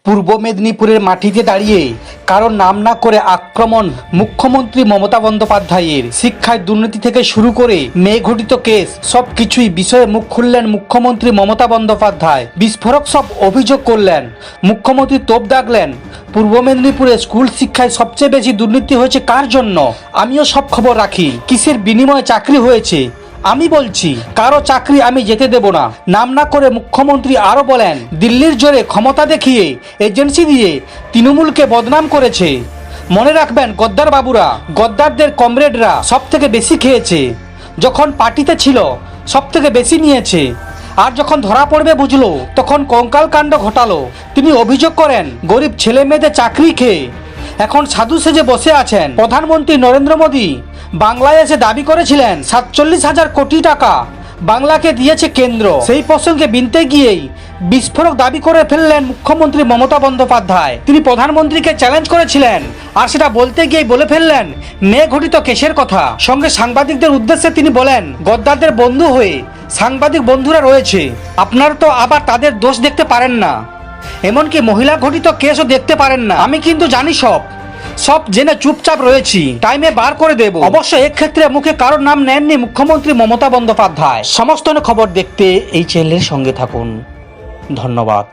পূর্ব মেদিনীপুরের মাটিতে দাঁড়িয়ে কারো নাম না করে আক্রমণ মুখ্যমন্ত্রী মমতা বন্দ্যোপাধ্যায়ের। শিক্ষায় দুর্নীতি থেকে শুরু করে মেয়ে ঘটিত কেস সবকিছুই বিষয়ে মুখ খুললেন মুখ্যমন্ত্রী মমতা বন্দ্যোপাধ্যায়। বিস্ফোরক সব অভিযোগ করলেন। মুখ্যমন্ত্রী তোপ দাগলেন, পূর্ব মেদিনীপুরে স্কুল শিক্ষায় সবচেয়ে বেশি দুর্নীতি হয়েছে কার জন্য? আমিও সব খবর রাখি। কিসের বিনিময়ে চাকরি হয়েছে আমি বলছি। কারো চাকরি আমি যেতে দেব না। নাম না করে মুখ্যমন্ত্রী আরো বলেন, দিল্লির জোরে ক্ষমতা দেখিয়ে এজেন্সি দিয়ে তৃণমূলকে বদনাম করেছে। মনে রাখবেন, গদ্দার বাবুরা, গদ্দারদের কমরেডরা সব থেকে বেশি খেয়েছে। যখন পার্টিতে ছিল সব থেকে বেশি নিয়েছে, আর যখন ধরা পড়বে বুঝলো তখন কঙ্কাল কাণ্ড ঘটালো। তিনি অভিযোগ করেন, গরিব ছেলে মেয়েদের চাকরি খেয়ে এখন সাধু সেজে বসে আছেন। প্রধানমন্ত্রী নরেন্দ্র মোদী বাংলায় এসে দাবি করেছিলেন 47,000 কোটি টাকা বাংলাকে দিয়েছে কেন্দ্র। সেই প্রসঙ্গে বিনতে গিয়েই বিস্ফোরক দাবি করে ফেললেন মুখ্যমন্ত্রী মমতা বন্দ্যোপাধ্যায়। তিনি প্রধানমন্ত্রীকে চ্যালেঞ্জ করেছিলেন, আর সেটা বলতে গিয়েই বলে ফেললেন মেয়ে ঘটিত কেসের কথা। সঙ্গে সাংবাদিকদের উদ্দেশ্যে তিনি বলেন, গদ্দারদের বন্ধু হয়ে সাংবাদিক বন্ধুরা রয়েছে, আপনারা তো আবার তাদের দোষ দেখতে পারেন না, এমনকি মহিলা ঘটিত কেসও দেখতে পারেন না। আমি কিন্তু জানি সব জেনে চুপচাপ রয়েছি, টাইমে বার করে দেব। অবশ্য এক্ষেত্রে মুখে কারোর নাম নেননি মুখ্যমন্ত্রী মমতা বন্দ্যোপাধ্যায়। সমস্ত খবর দেখতে এই চ্যানেলের সঙ্গে থাকুন। ধন্যবাদ।